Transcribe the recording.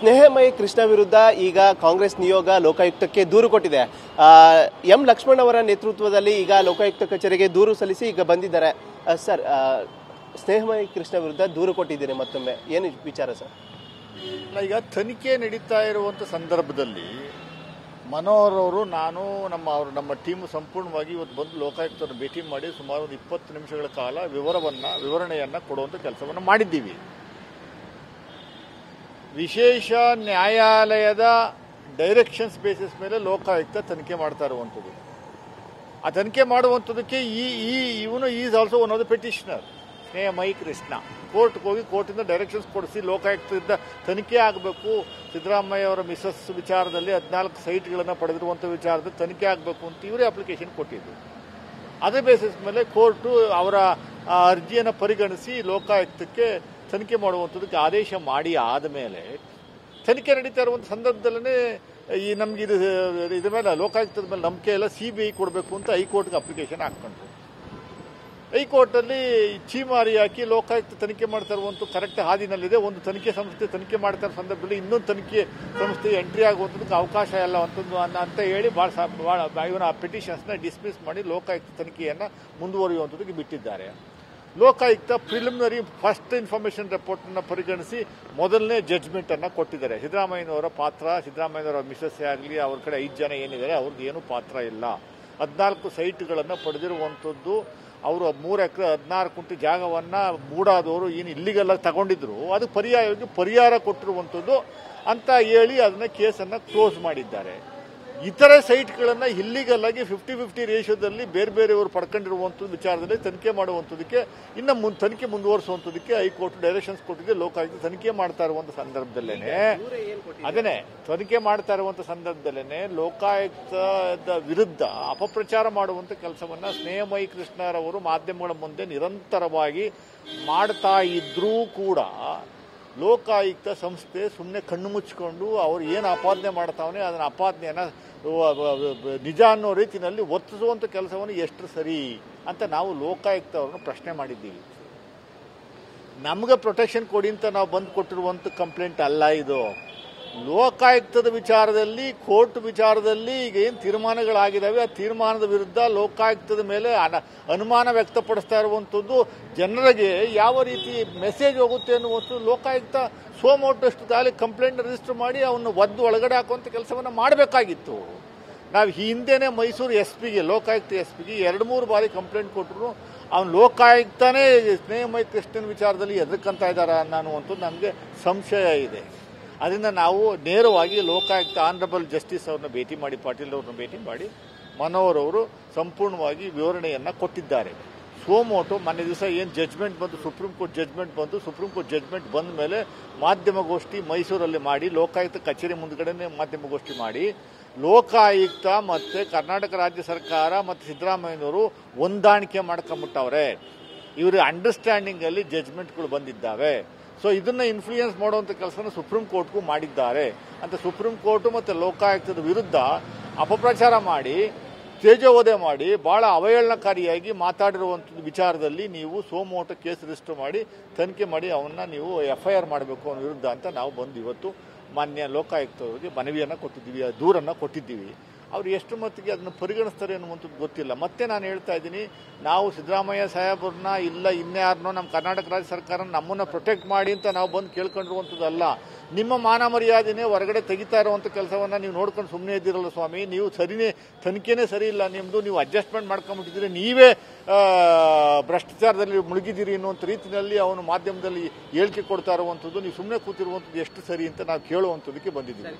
ಸ್ನೇಹಮಯಿ ಕೃಷ್ಣ ವಿರುದ್ಧ ಈಗ ಕಾಂಗ್ರೆಸ್ ನಿಯೋಗ ಲೋಕಾಯುಕ್ತಕ್ಕೆ ದೂರು ಕೊಟ್ಟಿದೆ. ಎಂ ಲಕ್ಷ್ಮಣ್ ಅವರ ನೇತೃತ್ವದಲ್ಲಿ ಈಗ ಲೋಕಾಯುಕ್ತ ಕಚೇರಿಗೆ ದೂರು ಸಲ್ಲಿಸಿ ಈಗ ಬಂದಿದ್ದಾರೆ. ಸರ್, ಸ್ನೇಹಮಯಿ ಕೃಷ್ಣ ವಿರುದ್ಧ ದೂರು ಕೊಟ್ಟಿದ್ದೀರಿ, ಮತ್ತೊಮ್ಮೆ ಏನು ವಿಚಾರ ಸರ್? ಈಗ ತನಿಖೆ ನಡೀತಾ ಇರುವಂಥ ಸಂದರ್ಭದಲ್ಲಿ ಮನೋಹರ್ ಅವರು ನಮ್ಮ ಟೀಮು ಸಂಪೂರ್ಣವಾಗಿ ಇವತ್ತು ಬಂದು ಲೋಕಾಯುಕ್ತರನ್ನು ಭೇಟಿ ಮಾಡಿ ಸುಮಾರು 20 ನಿಮಿಷಗಳ ಕಾಲ ವಿವರಣೆಯನ್ನು ಕೊಡುವಂಥ ಕೆಲಸವನ್ನು ಮಾಡಿದ್ದೀವಿ. ವಿಶೇಷ ನ್ಯಾಯಾಲಯದ ಡೈರೆಕ್ಷನ್ಸ್ ಬೇಸಿಸ್ ಮೇಲೆ ಲೋಕಾಯುಕ್ತ ತನಿಖೆ ಮಾಡ್ತಾ ಇರುವಂಥದ್ದು. ಆ ತನಿಖೆ ಮಾಡುವಂಥದ್ದಕ್ಕೆ ಇವನು is also one of the petitioner. Snehamayi Krishna ಕೋರ್ಟ್ಗೆ ಹೋಗಿ ಕೋರ್ಟಿಂದ ಡೈರೆಕ್ಷನ್ಸ್ ಕೊಡಿಸಿ ಲೋಕಾಯುಕ್ತದಿಂದ ತನಿಖೆ ಆಗಬೇಕು, ಸಿದ್ದರಾಮಯ್ಯ ಅವರ ಮಿಸಸ್ ವಿಚಾರದಲ್ಲಿ 14 ಸೈಟ್ಗಳನ್ನು ಪಡೆದಿರುವಂಥ ವಿಚಾರದಲ್ಲಿ ತನಿಖೆ ಆಗಬೇಕು ಅಂತ ಇವರೇ ಅಪ್ಲಿಕೇಶನ್ ಕೊಟ್ಟಿದ್ದು. ಅದೇ ಬೇಸಿಸ್ ಮೇಲೆ ಕೋರ್ಟು ಅವರ ಅರ್ಜಿಯನ್ನು ಪರಿಗಣಿಸಿ ಲೋಕಾಯುಕ್ತಕ್ಕೆ ತನಿಖೆ ಮಾಡುವಂಥದ್ದಕ್ಕೆ ಆದೇಶ ಮಾಡಿ ಆದಮೇಲೆ ತನಿಖೆ ನಡೀತಾ ಇರುವಂಥ ಸಂದರ್ಭದಲ್ಲೇ ನಮ್ಗೆ ಇದ್ರ ಮೇಲೆ ಲೋಕಾಯುಕ್ತದ ಮೇಲೆ ನಂಬಿಕೆ ಇಲ್ಲ, CBI ಕೊಡಬೇಕು ಅಂತ ಹೈಕೋರ್ಟ್ಗೆ ಅಪ್ಲಿಕೇಶನ್ ಹಾಕ್ಕೊಂಡ್ರು. ಹೈಕೋರ್ಟಲ್ಲಿ ಚೀಮಾರಿ ಹಾಕಿ ಲೋಕಾಯುಕ್ತ ತನಿಖೆ ಮಾಡ್ತಾ ಇರುವಂಥ ಕರೆಕ್ಟ್ ಹಾದಿನಲ್ಲಿದೆ. ಒಂದು ತನಿಖೆ ಸಂಸ್ಥೆ ತನಿಖೆ ಮಾಡ್ತಾ ಇರೋ ಸಂದರ್ಭದಲ್ಲಿ ಇನ್ನೊಂದು ತನಿಖೆ ಸಂಸ್ಥೆ ಎಂಟ್ರಿ ಆಗುವಂಥದ್ದಕ್ಕೆ ಅವಕಾಶ ಇಲ್ಲ ಅಂತ ಹೇಳಿ ಇವನ ಪಿಟಿಷನ್ಸ್ನ ಡಿಸ್ಮಿಸ್ ಮಾಡಿ ಲೋಕಾಯುಕ್ತ ತನಿಖೆಯನ್ನು ಮುಂದುವರಿಯುವಂಥದ್ದಕ್ಕೆ ಬಿಟ್ಟಿದ್ದಾರೆ. ಲೋಕಾಯುಕ್ತ ಪ್ರಿಲಿಮಿನರಿ ಫಸ್ಟ್ ಇನ್ಫಾರ್ಮೇಷನ್ ರಿಪೋರ್ಟನ್ನು ಪರಿಗಣಿಸಿ ಮೊದಲನೇ ಜಡ್ಜ್ಮೆಂಟನ್ನು ಕೊಟ್ಟಿದ್ದಾರೆ. ಸಿದ್ದರಾಮಯ್ಯನವರ ಪಾತ್ರ, ಸಿದ್ದರಾಮಯ್ಯನವರ ಮಿಸಸ್ ಆಗಲಿ, ಅವ್ರ ಕಡೆ 5 ಜನ ಏನಿದ್ದಾರೆ ಅವ್ರದ್ದು ಏನೂ ಪಾತ್ರ ಇಲ್ಲ. 14 ಸೈಟ್ಗಳನ್ನು ಪಡೆದಿರುವಂಥದ್ದು. ಅವರು 3 ಎಕರೆ 16 ಗುಂಟೆ ಜಾಗವನ್ನು ಮೂಡಾದವರು ಏನು ಇಲ್ಲಿಗೆಲ್ಲ ತಗೊಂಡಿದ್ರು, ಅದು ಪರಿಹಾರ ಕೊಟ್ಟಿರುವಂಥದ್ದು ಅಂತ ಹೇಳಿ ಅದನ್ನ ಕೇಸನ್ನು ಕ್ಲೋಸ್ ಮಾಡಿದ್ದಾರೆ. ಇತರೆ ಸೈಟ್ಗಳನ್ನು ಇಲ್ಲಿಗಲ್ಲಾಗಿ 50-50 ರೇಷಿಯೋದಲ್ಲಿ ಬೇರೆಯವರು ಪಡ್ಕೊಂಡಿರುವಂಥದ್ದು ವಿಚಾರದಲ್ಲಿ ತನಿಖೆ ಮಾಡುವಂಥದ್ದಕ್ಕೆ ತನಿಖೆ ಮುಂದುವರಿಸುವಂಥದ್ದಕ್ಕೆ ಹೈಕೋರ್ಟ್ ಡೈರೆಕ್ಷನ್ಸ್ ಕೊಟ್ಟಿದೆ. ಲೋಕಾಯುಕ್ತ ತನಿಖೆ ಮಾಡ್ತಾ ಇರುವಂಥ ಸಂದರ್ಭದಲ್ಲೇನೆ ಲೋಕಾಯುಕ್ತದ ವಿರುದ್ಧ ಅಪಪ್ರಚಾರ ಮಾಡುವಂಥ ಕೆಲಸವನ್ನು ಸ್ನೇಹಮಯಿ ಕೃಷ್ಣರವರು ಮಾಧ್ಯಮಗಳ ಮುಂದೆ ನಿರಂತರವಾಗಿ ಮಾಡ್ತಾ ಇದ್ರೂ ಕೂಡ ಲೋಕಾಯುಕ್ತ ಸಂಸ್ಥೆ ಸುಮ್ಮನೆ ಕಣ್ಣು ಮುಚ್ಚಿಕೊಂಡು ಅವ್ರು ಏನು ಆಪಾದನೆ ಮಾಡ್ತಾವನೆ ಅದನ್ನ ಆಪಾದನೆಯನ್ನು ನಿಜ ಅನ್ನೋ ರೀತಿಯಲ್ಲಿ ವರ್ತಿಸುವಂಥ ಕೆಲಸವನ್ನು ಎಷ್ಟು ಸರಿ ಅಂತ ನಾವು ಲೋಕಾಯುಕ್ತ ಅವ್ರನ್ನ ಪ್ರಶ್ನೆ ಮಾಡಿದ್ದೀವಿ. ನಮಗೆ ಪ್ರೊಟೆಕ್ಷನ್ ಕೊಡಿ ಅಂತ ನಾವು ಬಂದು ಕೊಟ್ಟಿರುವಂಥ ಕಂಪ್ಲೇಂಟ್ ಅಲ್ಲ ಇದು. ಲೋಕಾಯುಕ್ತದ ವಿಚಾರದಲ್ಲಿ, ಕೋರ್ಟ್ ವಿಚಾರದಲ್ಲಿ ಈಗ ಏನು ತೀರ್ಮಾನಗಳಾಗಿದ್ದಾವೆ ಆ ತೀರ್ಮಾನದ ವಿರುದ್ಧ ಲೋಕಾಯುಕ್ತದ ಮೇಲೆ ಅನುಮಾನ ವ್ಯಕ್ತಪಡಿಸ್ತಾ ಇರುವಂಥದ್ದು ಜನರಿಗೆ ಯಾವ ರೀತಿ ಮೆಸೇಜ್ ಹೋಗುತ್ತೆ ಅನ್ನುವಂಥದ್ದು ಲೋಕಾಯುಕ್ತ ಸೋಮೋಟಷ್ಟು ತಾಲಿ ಕಂಪ್ಲೇಂಟ್ ರಿಜಿಸ್ಟರ್ ಮಾಡಿ ಅವನ್ನ ಒಳಗಡೆ ಹಾಕುವಂಥ ಕೆಲಸವನ್ನು ಮಾಡಬೇಕಾಗಿತ್ತು. ನಾವು ಹಿಂದೆನೇ ಮೈಸೂರು SP ಗೆ ಲೋಕಾಯುಕ್ತ SP ಗೆ 2-3 ಬಾರಿ ಕಂಪ್ಲೇಂಟ್ ಕೊಟ್ಟರು. ಅವನು ಲೋಕಾಯುಕ್ತನೇ ಸ್ನೇಹಮಯಿ ಕೃಷ್ಣನ್ ವಿಚಾರದಲ್ಲಿ ಎದುರ್ಕೊಂತ ಇದ್ದಾರ ಅನ್ನುವಂಥದ್ದು ನಮಗೆ ಸಂಶಯ ಇದೆ. ಅದರಿಂದ ನಾವು ನೇರವಾಗಿ ಲೋಕಾಯುಕ್ತ ಆನರಬಲ್ ಜಸ್ಟಿಸ್ ಅವ್ರನ್ನ ಭೇಟಿ ಮಾಡಿ, ಪಾಟೀಲ್ ಅವ್ರನ್ನ ಭೇಟಿ ಮಾಡಿ ಮನೋಹರ್ ಅವರು ಸಂಪೂರ್ಣವಾಗಿ ವಿವರಣೆಯನ್ನು ಕೊಟ್ಟಿದ್ದಾರೆ. ಸೋಮೋಟೋ ಮೊನ್ನೆ ದಿವಸ ಏನು ಜಡ್ಜ್ಮೆಂಟ್ ಬಂದು ಸುಪ್ರೀಂ ಕೋರ್ಟ್ ಜಡ್ಜ್ಮೆಂಟ್ ಬಂದ ಮೇಲೆ ಮಾಧ್ಯಮಗೋಷ್ಠಿ ಮೈಸೂರಲ್ಲಿ ಮಾಡಿ, ಲೋಕಾಯುಕ್ತ ಕಚೇರಿ ಮುಂದ್ಗಡೆನೇ ಮಾಧ್ಯಮಗೋಷ್ಠಿ ಮಾಡಿ ಲೋಕಾಯುಕ್ತ ಮತ್ತು ಕರ್ನಾಟಕ ರಾಜ್ಯ ಸರ್ಕಾರ ಮತ್ತು ಸಿದ್ದರಾಮಯ್ಯನವರು ಹೊಂದಾಣಿಕೆ ಮಾಡ್ಕೊಂಬಿಟ್ಟವ್ರೆ. ಇವರು ಅಂಡರ್ಸ್ಟ್ಯಾಂಡಿಂಗಲ್ಲಿ ಜಡ್ಜ್ಮೆಂಟ್ಗಳು ಬಂದಿದ್ದಾವೆ. ಸೊ ಇದನ್ನು ಇನ್ಫ್ಲೂಯೆನ್ಸ್ ಮಾಡುವಂಥ ಕೆಲಸನ ಸುಪ್ರೀಂ ಕೋರ್ಟ್ಗೂ ಮಾಡಿದ್ದಾರೆ ಅಂತ ಸುಪ್ರೀಂ ಕೋರ್ಟು ಮತ್ತು ಲೋಕಾಯುಕ್ತದ ವಿರುದ್ಧ ಅಪಪ್ರಚಾರ ಮಾಡಿ, ತೇಜೋವಧೆ ಮಾಡಿ, ಭಾಳ ಅವಹೇಳನಕಾರಿಯಾಗಿ ಮಾತಾಡಿರುವಂಥದ್ದು ವಿಚಾರದಲ್ಲಿ ನೀವು ಸೋಮೋಟೋ ಕೇಸ್ ರಿಜಿಸ್ಟರ್ ಮಾಡಿ ತನಿಖೆ ಮಾಡಿ ಅವನ್ನ ನೀವು FIR ಮಾಡಬೇಕು ಅನ್ನೋ ವಿರುದ್ಧ ಅಂತ ನಾವು ಬಂದು ಇವತ್ತು ಮಾನ್ಯ ಲೋಕಾಯುಕ್ತರಿಗೆ ಮನವಿಯನ್ನು ಕೊಟ್ಟಿದ್ದೀವಿ, ದೂರನ್ನು ಕೊಟ್ಟಿದ್ದೀವಿ. ಅವರು ಎಷ್ಟು ಮಟ್ಟಿಗೆ ಅದನ್ನು ಪರಿಗಣಿಸ್ತಾರೆ ಅನ್ನುವಂಥದ್ದು ಗೊತ್ತಿಲ್ಲ. ಮತ್ತೆ ನಾನು ಹೇಳ್ತಾ ಇದ್ದೀನಿ, ನಾವು ಸಿದ್ದರಾಮಯ್ಯ ಸಾಹೇಬ್ರನ್ನ ಇಲ್ಲ ಇನ್ಯಾರನ್ನೋ ನಮ್ಮ ಕರ್ನಾಟಕ ರಾಜ್ಯ ಸರ್ಕಾರ ನಮ್ಮನ್ನು ಪ್ರೊಟೆಕ್ಟ್ ಮಾಡಿ ಅಂತ ನಾವು ಬಂದು ಕೇಳ್ಕೊಂಡಿರುವಂಥದ್ದಲ್ಲ. ನಿಮ್ಮ ಮಾನ ಮರ್ಯಾದೆನೇ ಹೊರಗಡೆ ತೆಗಿತಾ ಇರುವಂಥ ಕೆಲಸವನ್ನು ನೀವು ನೋಡ್ಕೊಂಡು ಸುಮ್ಮನೆ ಇದ್ದೀರಲ್ಲ ಸ್ವಾಮಿ, ನೀವು ತನಿಖೆನೇ ಸರಿ ಇಲ್ಲ ನಿಮ್ಮದು, ನೀವು ಅಡ್ಜಸ್ಟ್ಮೆಂಟ್ ಮಾಡ್ಕೊಂಬಿಟ್ಟಿದ್ದೀರಿ, ನೀವೇ ಭ್ರಷ್ಟಾಚಾರದಲ್ಲಿ ಮುಳುಗಿದ್ದೀರಿ ಅನ್ನುವಂಥ ರೀತಿಯಲ್ಲಿ ಅವನು ಮಾಧ್ಯಮದಲ್ಲಿ ಹೇಳಿಕೆ ಕೊಡ್ತಾ ಇರುವಂಥದ್ದು, ನೀವು ಸುಮ್ಮನೆ ಕೂತಿರುವಂಥದ್ದು ಎಷ್ಟು ಸರಿ ಅಂತ ನಾವು ಕೇಳುವಂಥದ್ದಕ್ಕೆ ಬಂದಿದ್ದೀವಿ.